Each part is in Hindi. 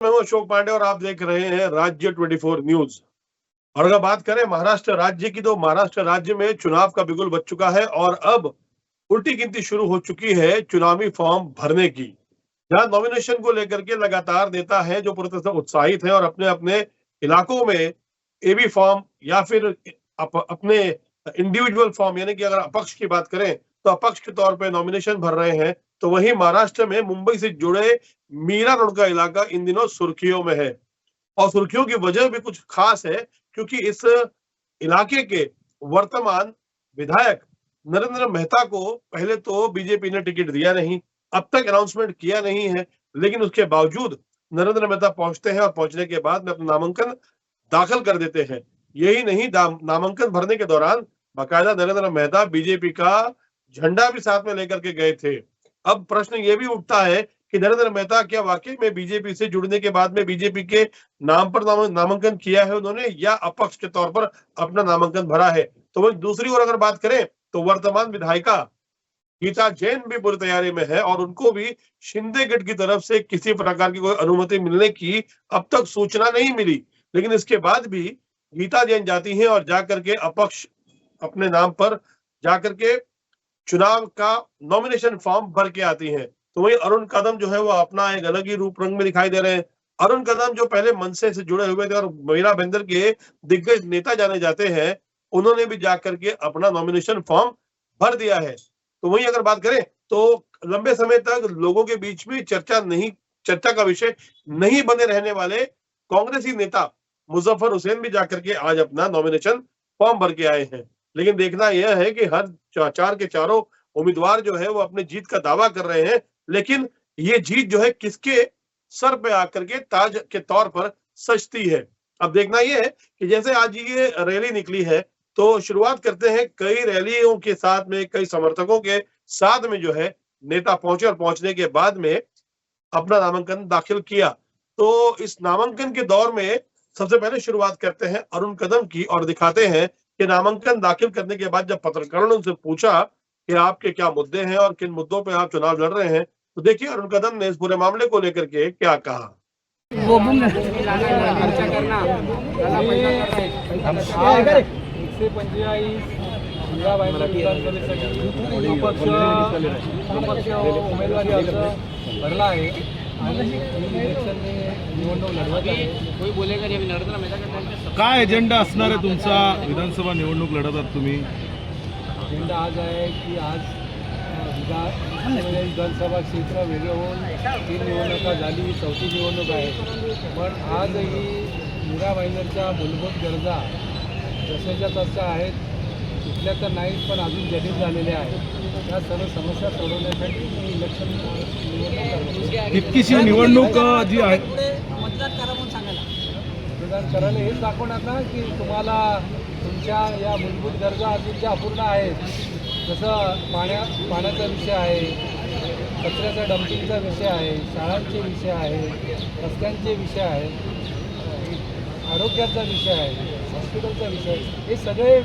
मैं हूं अशोक पांडे और आप देख रहे हैं राज्य 24 न्यूज। और अगर बात करें महाराष्ट्र राज्य की, तो महाराष्ट्र राज्य में चुनाव का बिगुल बज चुका है और अब उल्टी गिनती शुरू हो चुकी है चुनावी फॉर्म भरने की। जहां नॉमिनेशन को लेकर के लगातार नेता हैं जो पूरी तरह से उत्साहित हैं और अपने अपने इलाकों में एबी फॉर्म या फिर अपने इंडिविजुअल फॉर्म, यानी कि अगर अपक्ष की बात करें तो अपक्ष के तौर पे नॉमिनेशन भर रहे हैं। तो वहीं महाराष्ट्र में मुंबई से जुड़े मीरा रोड का इलाका इन दिनों सुर्खियों में है। और सुर्खियों की वजह भी कुछ खास है, क्योंकि इस इलाके के वर्तमान विधायक नरेंद्र मेहता को पहले तो बीजेपी ने टिकट दिया नहीं, अब तक अनाउंसमेंट किया नहीं है। लेकिन उसके बावजूद नरेंद्र मेहता पहुंचते हैं और पहुंचने के बाद में अपना नामांकन दाखिल कर देते हैं। यही नहीं, नामांकन भरने के दौरान बाकायदा नरेंद्र मेहता बीजेपी का झंडा भी साथ में लेकर के गए थे। अब प्रश्न ये भी उठता है कि नरेंद्र मेहता क्या वाकई में बीजेपी से जुड़ने के बाद में बीजेपी के नाम पर नामांकन किया है उन्होंने, या अपक्ष के तौर पर अपना नामांकन भरा है। तो वही दूसरी ओर अगर बात करें तो वर्तमान विधायिका गीता जैन भी पूरी तैयारी में है और उनको भी शिंदे गढ़ की तरफ से किसी प्रकार की कोई अनुमति मिलने की अब तक सूचना नहीं मिली। लेकिन इसके बाद भी गीता जैन जाती हैं और जाकर के अपक्ष अपने नाम पर जाकर के चुनाव का नॉमिनेशन फॉर्म भर के आती हैं। तो वही अरुण कदम जो है वो अपना एक अलग ही रूप रंग में दिखाई दे रहे हैं। अरुण कदम जो पहले मनसे से जुड़े हुए थे और मीरा भाईंदर के दिग्गज नेता जाने जाते हैं, उन्होंने भी जाकर के अपना नॉमिनेशन फॉर्म भर दिया है। तो वही अगर बात करें तो लंबे समय तक लोगों के बीच में चर्चा का विषय नहीं बने रहने वाले कांग्रेसी नेता मुजफ्फर हुसैन भी जाकर के आज अपना नॉमिनेशन फॉर्म भर के आए हैं। लेकिन देखना यह है कि हर चार के चारों उम्मीदवार जो है वो अपने जीत का दावा कर रहे हैं, लेकिन ये जीत जो है किसके सर पे आकर के ताज के तौर पर सजती है। अब देखना यह है कि जैसे आज ये रैली निकली है, तो शुरुआत करते हैं कई रैलियों के साथ में, कई समर्थकों के साथ में जो है नेता पहुंचे और पहुंचने के बाद में अपना नामांकन दाखिल किया। तो इस नामांकन के दौर में सबसे पहले शुरुआत करते हैं अरुण कदम की और दिखाते हैं कि नामांकन दाखिल करने के बाद जब पत्रकारों ने उनसे पूछा कि आपके क्या मुद्दे हैं और किन मुद्दों पे आप चुनाव लड़ रहे हैं, तो देखिए अरुण कदम ने इस पूरे मामले को लेकर के क्या कहा। वो खर्चा करना 145 अपक्ष उमेदवारी अर्ज भरला आहे आणि इलेक्शन निवडणूक लढवत आहे. कोई बोलेगा नहीं. अभी नरेंद्र मेहता काय एजेंडा असणार आहे तुमचा? विधानसभा निवडणूक लढवतात तुम्ही. एजेंडा आज आहे की आज विधानसभा क्षेत्र वेगळे होऊन 3 निवडणुका झाली, 4थी निवडणूक आहे. पण आज ही मीरा भाईंदरच्या मूलभूत गरजा जशाच्या तशा आहेत, कुठल्या तर नाहीत पण अजून जटिल झालेल्या आहेत. या सर्व समस्या सोडवण्यासाठी इलेक्शन इतकीशी निवडणूक जी आहे मतदान करायला हेच दाखवणार ना की तुम्हाला तुमच्या या मूलभूत गरजा अजून ज्या अपूर्ण आहेत. जसं पाण्याचा विषय आहे, कचऱ्याचा डम्पिंगचा विषय आहे, शाळांचे विषय आहे, रस्त्यांचे विषय आहेत, आरोग्याचा विषय आहे, हॉस्पिटलचा विषय आहे. हे सगळे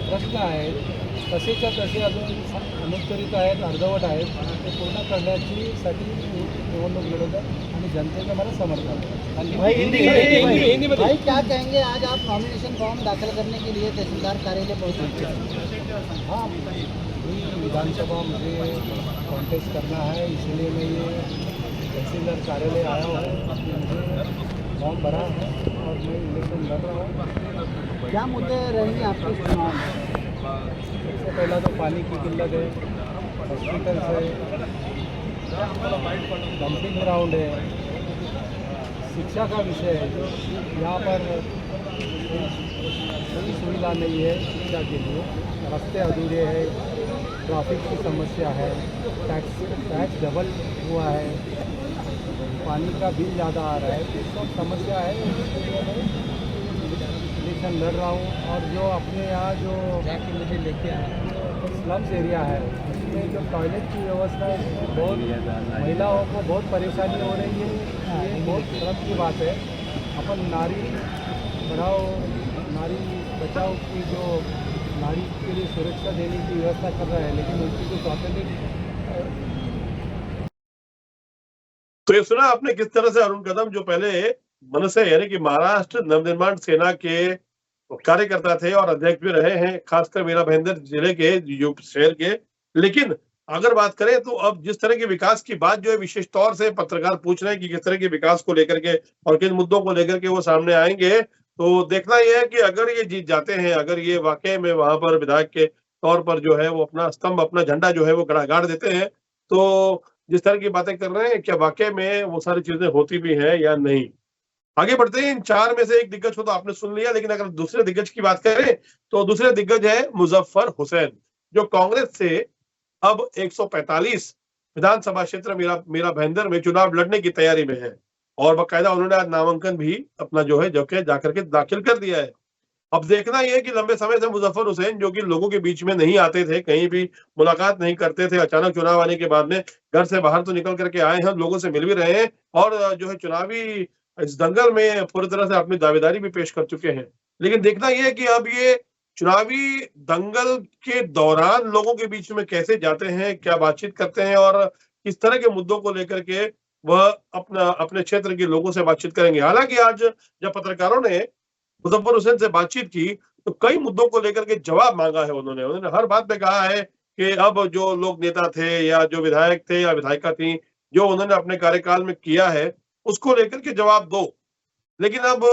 प्रश्न आहेत तसेच्या तसे अजून अनुत्तरित आहेत, अर्धवट आहेत. ते पूर्ण करण्यासाठी निवडणूक लढवतात आणि जनतेचं मला समर्थन है. भाई क्या कहेंगे, आज आप नॉमिनेशन फॉर्म दाखिल करने के लिए तहसीलदार कार्यालय पहुंचे? हाँ, विधानसभा मुझे कॉन्टेस्ट करना है, इसलिए मैं ये तहसीलदार कार्यालय आया हूँ. मुझे फॉर्म भरा है और मैं इलेक्शन लड़ रहा हूँ. क्या मुद्दे रहेंगे आपके चुनाव में? सबसे पहला तो पानी की किल्लत है, हॉस्पिटल्स है, डंपिंग ग्राउंड है, शिक्षा का विषय है. यहाँ पर कोई सुविधा नहीं है शिक्षा के लिए, रास्ते अधूरे हैं, ट्रैफिक की समस्या है, टैक्स डबल हुआ है, पानी का बिल ज़्यादा आ रहा है. तो सब समस्या है. इलेक्शन लड़ रहा हूँ. और जो अपने यहाँ जो जाके मुझे लेके आए स्लम्स एरिया है, उसमें जो टॉयलेट की व्यवस्था है, बहुत महिलाओं को बहुत परेशानी हो रही है. ये बहुत शर्म की बात है. अपन नारी बढ़ाओ नारी बचाओ की जो नारी के लिए सुरक्षा देने की व्यवस्था कर रहा है, लेकिन उनकी जो प्राथमिक तो ये सुना आपने किस तरह से अरुण कदम जो पहले मनसे यानी कि महाराष्ट्र नवनिर्माण सेना के कार्यकर्ता थे और अध्यक्ष भी रहे हैं, खासकर मीरा भाईंदर जिले के जो शहर के। लेकिन अगर बात करें तो अब जिस तरह के विकास की बात जो है विशेष तौर से पत्रकार पूछ रहे हैं कि किस तरह के विकास को लेकर के और किन मुद्दों को लेकर के वो सामने आएंगे, तो देखना यह है कि अगर ये जीत जाते हैं, अगर ये वाकई में वहां पर विधायक के तौर पर जो है वो अपना स्तंभ, अपना झंडा जो है वो गाड़ देते हैं, तो जिस तरह की बातें कर रहे हैं क्या वाकई में वो सारी चीजें होती भी हैं या नहीं। आगे बढ़ते हैं। इन चार में से एक दिग्गज को तो आपने सुन लिया, लेकिन अगर दूसरे दिग्गज की बात करें तो दूसरे दिग्गज है मुजफ्फर हुसैन, जो कांग्रेस से अब 145 विधानसभा क्षेत्र मीरा भाईंदर में चुनाव लड़ने की तैयारी में है और बाकायदा उन्होंने आज नामांकन भी अपना जो है जाकर के दाखिल कर दिया है। अब देखना यह है कि लंबे समय से मुजफ्फर हुसैन जो कि लोगों के बीच में नहीं आते थे, कहीं भी मुलाकात नहीं करते थे, अचानक चुनाव आने के बाद में घर से बाहर तो निकल करके आए हैं, लोगों से मिल भी रहे हैं और जो है चुनावी इस दंगल में पूरी तरह से अपनी दावेदारी भी पेश कर चुके हैं। लेकिन देखना यह है कि अब ये चुनावी दंगल के दौरान लोगों के बीच में कैसे जाते हैं, क्या बातचीत करते हैं और किस तरह के मुद्दों को लेकर के वह अपने क्षेत्र के लोगों से बातचीत करेंगे। हालांकि आज जब पत्रकारों ने मुजफ्फर हुसैन से बातचीत की तो कई मुद्दों को लेकर के जवाब मांगा है उन्होंने हर बात पे कहा है कि अब जो लोग नेता थे या जो विधायक थे या विधायिका थी, जो उन्होंने अपने कार्यकाल में किया है उसको लेकर के जवाब दो। लेकिन अब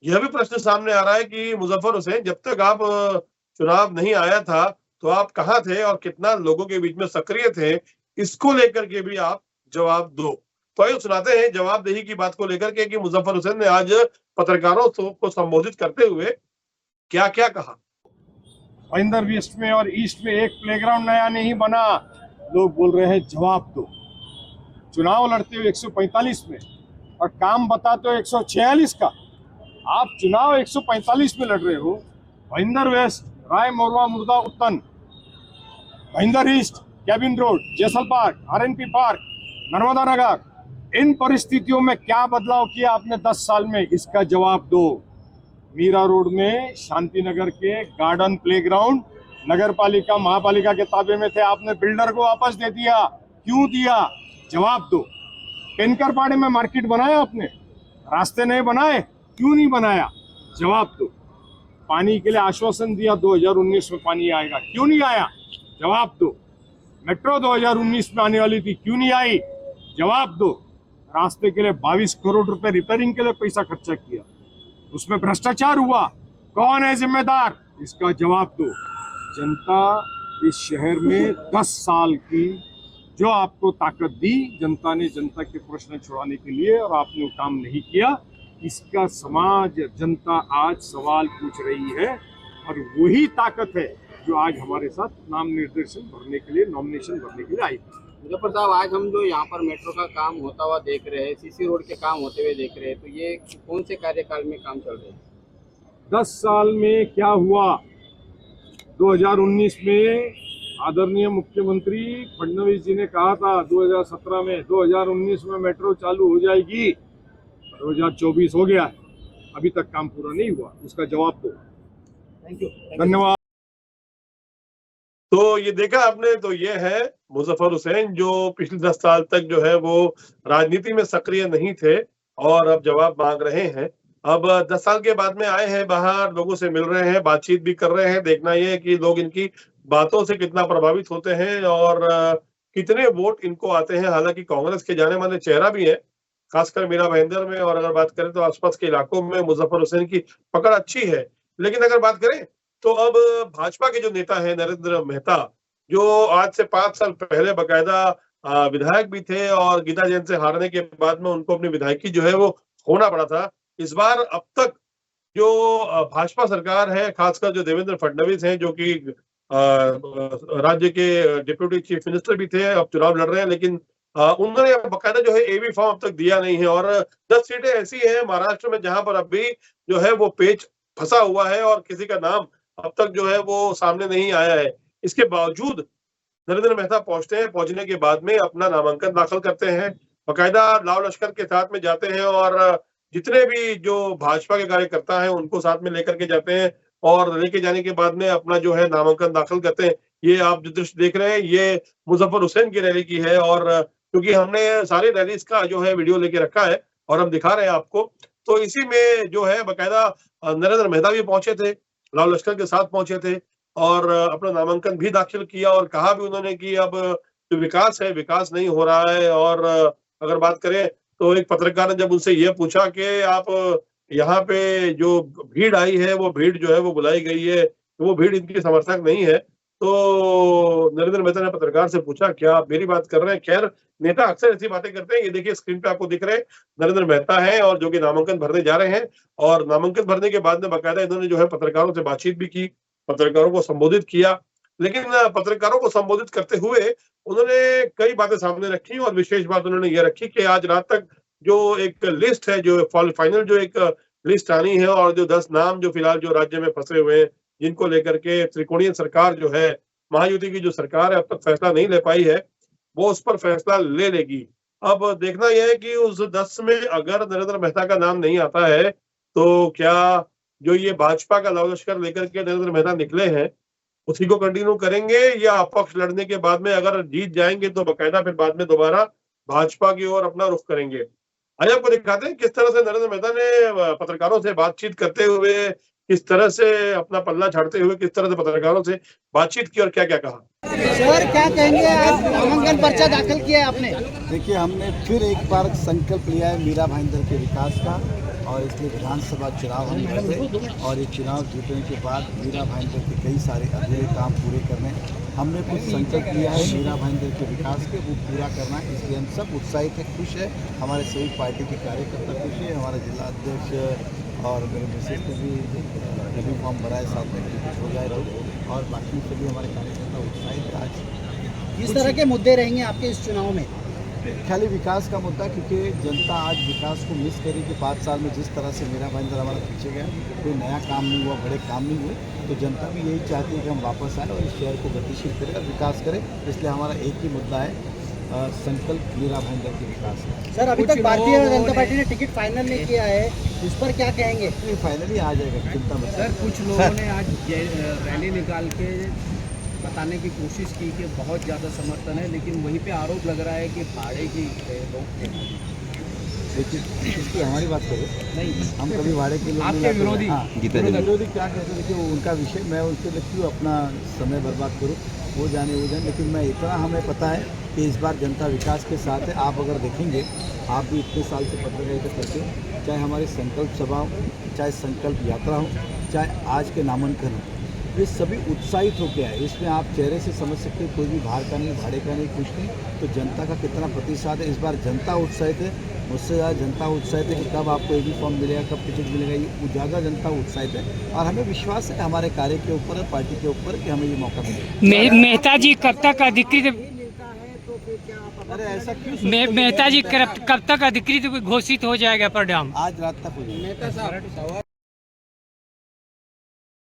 यह भी प्रश्न सामने आ रहा है कि मुजफ्फर हुसैन, जब तक आप चुनाव नहीं आया था तो आप कहाँ थे और कितना लोगों के बीच में सक्रिय थे, इसको लेकर के भी आप जवाब दो। तो आइए सुनाते हैं जवाबदेही की बात को लेकर के कि मुजफ्फर हुसैन ने आज पत्रकारों को संबोधित करते हुए क्या क्या कहा। भाईंदर वेस्ट में और ईस्ट में एक प्लेग्राउंड नया नहीं बना, लोग बोल रहे हैं जवाब दो। चुनाव लड़ते हुए 145 में और काम बताते हो 146 का, आप चुनाव 145 में लड़ रहे हो। Bhayandar waste, Rai Morva Murdha Uttan, Bhayandar east, cabin road, Jessal park, RNP park, Narmada Nagar, इन परिस्थितियों में क्या बदलाव किया आपने 10 साल में, इसका जवाब दो। मीरा रोड में शांति नगर के गार्डन प्लेग्राउंड नगर पालिका महापालिका के ताबे में थे, आपने बिल्डर को वापस दे दिया, क्यों दिया, जवाब दो। पेनकरपाड़े में मार्केट बनाया आपने, रास्ते नहीं बनाए, क्यों नहीं बनाया, जवाब दो। पानी के लिए आश्वासन दिया 2019 में पानी आएगा, क्यों नहीं आया, जवाब दो। मेट्रो 2019 में आने वाली थी, क्यों नहीं आई, जवाब दो। रास्ते के लिए 22 करोड़ रुपए रिपेयरिंग के लिए पैसा खर्चा किया, उसमें भ्रष्टाचार हुआ, कौन है जिम्मेदार, इसका जवाब दो। जनता इस शहर में 10 साल की जो आपको ताकत दी, जनता ने जनता के प्रश्न छुड़ाने के लिए, और आपने वो काम नहीं किया, इसका समाज जनता आज सवाल पूछ रही है। और वही ताकत है जो आज हमारे साथ नॉमिनेशन भरने के लिए आई। मुजफ्फर साहब, आज हम जो यहाँ पर मेट्रो का काम होता हुआ देख रहे हैं, सीसी रोड के काम होते हुए देख रहे हैं, तो ये कौन से कार्यकाल में काम चल रहे हैं? 10 साल में क्या हुआ? 2019 में आदरणीय मुख्यमंत्री फडणवीस जी ने कहा था 2017 में 2019 में मेट्रो चालू हो जाएगी, 2024 हो गया है, अभी तक काम पूरा नहीं हुआ, उसका जवाब दो। थैंक यू, धन्यवाद। तो ये देखा आपने, तो ये है मुजफ्फर हुसैन जो पिछले 10 साल तक जो है वो राजनीति में सक्रिय नहीं थे और अब जवाब मांग रहे हैं। अब 10 साल के बाद में आए हैं बाहर, लोगों से मिल रहे हैं, बातचीत भी कर रहे हैं। देखना ये है कि लोग इनकी बातों से कितना प्रभावित होते हैं और कितने वोट इनको आते हैं। हालांकि कांग्रेस के जाने माने चेहरा भी है, खासकर मीरा भाईंदर में, और अगर बात करें तो आसपास के इलाकों में मुजफ्फर हुसैन की पकड़ अच्छी है। लेकिन अगर बात करें तो अब भाजपा के जो नेता है नरेंद्र मेहता, जो आज से 5 साल पहले बकायदा विधायक भी थे और गीता जैन से हारने के बाद में उनको अपनी विधायकी जो है वो खोना पड़ा था, इस बार अब तक जो भाजपा सरकार है, खासकर जो देवेंद्र फडणवीस हैं, जो कि राज्य के डिप्यूटी चीफ मिनिस्टर भी थे, अब चुनाव लड़ रहे हैं, लेकिन उन्होंने बकायदा जो है एबी फॉर्म अब तक दिया नहीं है। और 10 सीटें ऐसी हैं महाराष्ट्र में जहां पर अब भी जो है वो पेच फंसा हुआ है और किसी का नाम अब तक जो है वो सामने नहीं आया है। इसके बावजूद नरेंद्र मेहता पहुंचते हैं, पहुंचने के बाद में अपना नामांकन दाखिल करते हैं, बकायदा लाव लश्कर के साथ में जाते हैं और जितने भी जो भाजपा के कार्यकर्ता हैं उनको साथ में लेकर के जाते हैं और लेके जाने के बाद में अपना जो है नामांकन दाखिल करते हैं। ये आप जो दृश्य देख रहे हैं, ये मुजफ्फर हुसैन की रैली की है और क्योंकि हमने सारी रैलीज का जो है वीडियो लेके रखा है और हम दिखा रहे हैं आपको। तो इसी में जो है बकायदा नरेंद्र मेहता भी पहुंचे थे, लाल लश्कर के साथ पहुंचे थे और अपना नामांकन भी दाखिल किया और कहा भी उन्होंने कि अब जो विकास है, विकास नहीं हो रहा है। और अगर बात करें तो एक पत्रकार ने जब उनसे ये पूछा कि आप यहाँ पे जो भीड़ आई है, वो भीड़ जो है वो बुलाई गई है, वो भीड़ इनकी समर्थक नहीं है। तो नरेंद्र मेहता ने पत्रकार से पूछा, क्या आप मेरी बात कर रहे हैं? खैर, नेता अक्सर ऐसी बातें करते हैं। ये देखिए स्क्रीन पे आपको दिख रहे हैं नरेंद्र मेहता हैं और जो कि नामांकन भरने जा रहे हैं। और नामांकन भरने के बाद में बाकायदा इन्होंने जो है पत्रकारों से बातचीत भी की, पत्रकारों को संबोधित किया। लेकिन पत्रकारों को संबोधित करते हुए उन्होंने कई बातें सामने रखी और विशेष बात उन्होंने ये रखी कि आज रात तक जो एक लिस्ट है, जो फाइनल जो एक लिस्ट आनी है और जो 10 नाम जो फिलहाल जो राज्य में फंसे हुए हैं, जिनको लेकर के त्रिकोणीय सरकार जो है, महायुति की जो सरकार है, अब तक फैसला नहीं ले पाई है, वो उस पर फैसला ले लेगी। अब देखना यह है कि उस 10 में अगर नरेंद्र मेहता का नाम नहीं आता है, तो क्या जो ये भाजपा का लाल लश्कर लेकर के नरेंद्र मेहता निकले हैं, उसी को कंटिन्यू करेंगे या अपक्ष लड़ने के बाद में अगर जीत जाएंगे तो बकायदा फिर बाद में दोबारा भाजपा की ओर अपना रुख करेंगे। आइए आपको दिखाते हैं किस तरह से नरेंद्र मेहता ने पत्रकारों से बातचीत करते हुए, किस तरह से अपना पल्ला झाड़ते हुए, किस तरह से पत्रकारों से बातचीत की और क्या क्या कहा। सर क्या कहेंगे, आज नामांकन पर्चा दाखिल किया है आपने? देखिए, हमने फिर एक बार संकल्प लिया है मीरा भाईंदर के विकास का और इसलिए विधानसभा चुनाव हम लड़े और ये चुनाव जीतने के बाद मीरा भाईंदर के कई सारे अधूरे काम पूरे करने हमने कुछ संकल्प लिया है मीरा भाईंदर के विकास के, वो पूरा करना है। इसलिए हम सब उत्साहित है, खुश है। हमारे सभी पार्टी के कार्यकर्ता खुश है, हमारा जिला अध्यक्ष और मेरे मिसेज ने भी रबी फॉर्म भरा है, साथ में कुछ हो जाए रहो और बाकी सभी हमारे कार्यकर्ता उत्साहित है। आज किस तरह के मुद्दे रहेंगे आपके इस चुनाव में? खाली विकास का मुद्दा, क्योंकि जनता आज विकास को मिस करी कि 5 साल में जिस तरह से मीरा भाईंदर हमारा पीछे गया, कोई नया काम नहीं हुआ, बड़े काम नहीं हुए, तो जनता भी यही चाहती है कि हम वापस आए और इस शहर को गतिशील करें और विकास करें। इसलिए हमारा एक ही मुद्दा है, संकल्प मीरा भाईंदर के विकास का। सर अभी तक भारतीय जनता पार्टी ने टिकट फाइनल नहीं किया है, इस पर क्या कहेंगे? नहीं, फाइनली आ जाएगा, चिंता मत। सर कुछ लोगों ने आज रैली निकाल के बताने की कोशिश की कि बहुत ज़्यादा समर्थन है, लेकिन वहीं पे आरोप लग रहा है कि भाड़े की लोग थे। देखिए, इसकी हमारी बात करें, नहीं हम कभी भाड़े के लोग आपके विरोधी विरोधी क्या कहते हैं, देखिए वो उनका विषय, मैं उनके लिए क्यों अपना समय बर्बाद करूँ, वो जाने। लेकिन मैं इतना हमें पता है कि इस बार जनता विकास के साथ है। आप अगर देखेंगे, आप भी इतने साल से पत्रकारिता करते हो, चाहे हमारी संकल्प सभा हो, चाहे संकल्प यात्रा हो, चाहे आज के नामांकन हो, ये सभी उत्साहित होकर आए। इसमें आप चेहरे से समझ सकते हैं, कोई भी बाहर का नहीं, भाड़े का नहीं, कुछ नहीं। तो जनता का कितना प्रतिशत है, इस बार जनता उत्साहित है, मुझसे ज़्यादा जनता उत्साहित है कि कब आपको एबी फॉर्म मिलेगा, कब टिकट मिलेगा, ये ज़्यादा जनता उत्साहित है। और हमें विश्वास है हमारे कार्य के ऊपर, पार्टी के ऊपर, कि हमें ये मौका मिलेगा। मेहता जी कब तक अधिकृत, अरे ऐसा क्यों? मेहता जी कब तक अधिकृत घोषित हो जाएगा परिणाम? आज रात तक हो जाएगा।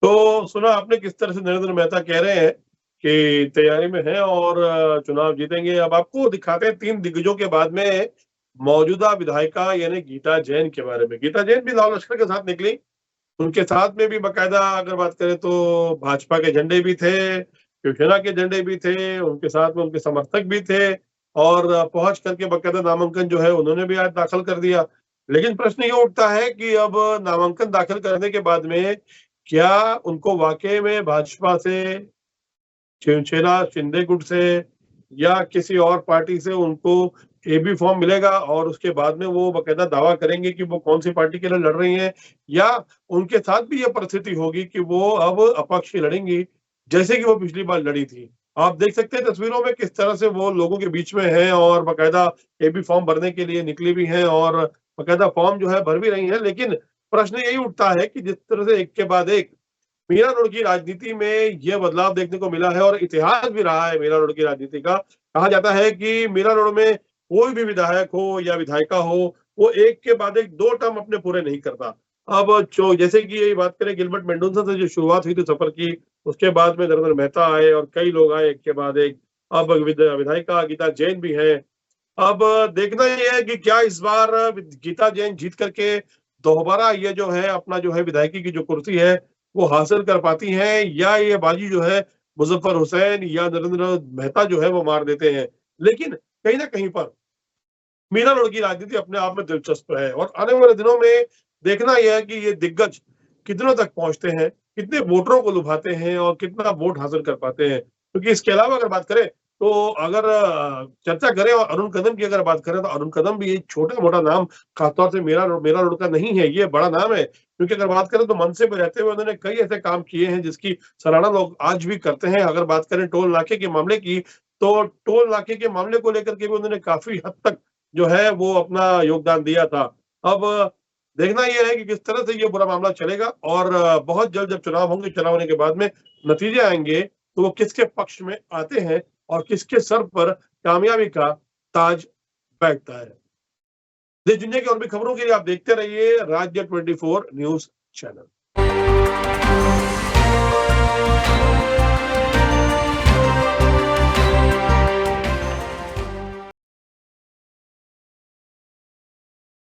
तो सुना आपने किस तरह से नरेंद्र मेहता कह रहे हैं कि तैयारी में है और चुनाव जीतेंगे। अब आपको दिखाते हैं 3 दिग्गजों के बाद में मौजूदा विधायिका यानी गीता जैन के बारे में। गीता जैन भी लाल लश्कर के साथ निकली, उनके साथ में भी बाकायदा अगर बात करें तो भाजपा के झंडे भी थे, शिवसेना के झंडे भी थे, उनके साथ में उनके समर्थक भी थे और पहुंच करके बाकायदा नामांकन जो है उन्होंने भी आज दाखिल कर दिया। लेकिन प्रश्न ये उठता है कि अब नामांकन दाखिल करने के बाद में क्या उनको वाकई में भाजपा से, शिवसेना शिंदे गुट से या किसी और पार्टी से उनको एबी फॉर्म मिलेगा और उसके बाद में वो बाकायदा दावा करेंगे कि वो कौन सी पार्टी के लिए लड़ रही हैं, या उनके साथ भी ये परिस्थिति होगी कि वो अब अपक्ष ही लड़ेंगी जैसे कि वो पिछली बार लड़ी थी। आप देख सकते हैं तस्वीरों में किस तरह से वो लोगों के बीच में है और बाकायदा एबी फॉर्म भरने के लिए निकली भी हैं और बाकायदा फॉर्म जो है भर भी रही है। लेकिन प्रश्न यही उठता है कि जिस तरह से एक के बाद एक मीरा रोड की राजनीति में यह बदलाव देखने को मिला है और इतिहास भी रहा है मीरा रोड की राजनीति का। कहा जाता है कि मीरा रोड में कोई भी विधायक हो या विधायिका हो, वो एक के बाद एक 2 टर्म अपने पूरे नहीं करता। अब जैसे कि यही बात करें, गिलबर्ट मेंडोजा से जो शुरुआत हुई थी सफर की, उसके बाद में नरेंद्र मेहता आए और कई लोग आए एक के बाद एक। अब विधायिका गीता जैन भी है। अब देखना यह है कि क्या इस बार गीता जैन जीत करके दोबारा ये जो है अपना जो है विधायकी की जो कुर्सी है वो हासिल कर पाती हैं, या ये बाजी जो है मुजफ्फर हुसैन या नरेंद्र मेहता जो है वो मार देते हैं। लेकिन कहीं ना कहीं पर मीरा रोड की राजनीति अपने आप में दिलचस्प है और आने वाले दिनों में देखना यह है कि ये दिग्गज कितनों तक पहुंचते हैं, कितने वोटरों को लुभाते हैं और कितना वोट हासिल कर पाते हैं। क्योंकि इसके अलावा अगर बात करें तो अगर चर्चा करें और अरुण कदम की अगर बात करें तो अरुण कदम भी एक छोटा मोटा नाम खासतौर से मेरा रोड का नहीं है, ये बड़ा नाम है। क्योंकि अगर बात करें तो मनसे में रहते हुए उन्होंने कई ऐसे काम किए हैं जिसकी सराहना लोग आज भी करते हैं। अगर बात करें टोल नाके के मामले की, तो टोल नाके के मामले को लेकर के भी उन्होंने काफी हद तक जो है वो अपना योगदान दिया था। अब देखना यह है कि किस तरह से ये पूरा मामला चलेगा और बहुत जल्द जब चुनाव होंगे, चुनाव होने के बाद में नतीजे आएंगे तो वो किसके पक्ष में आते हैं और किसके सर पर कामयाबी का ताज बैठता है। देश दुनिया की और भी खबरों के लिए आप देखते रहिए राज्य 24 न्यूज चैनल।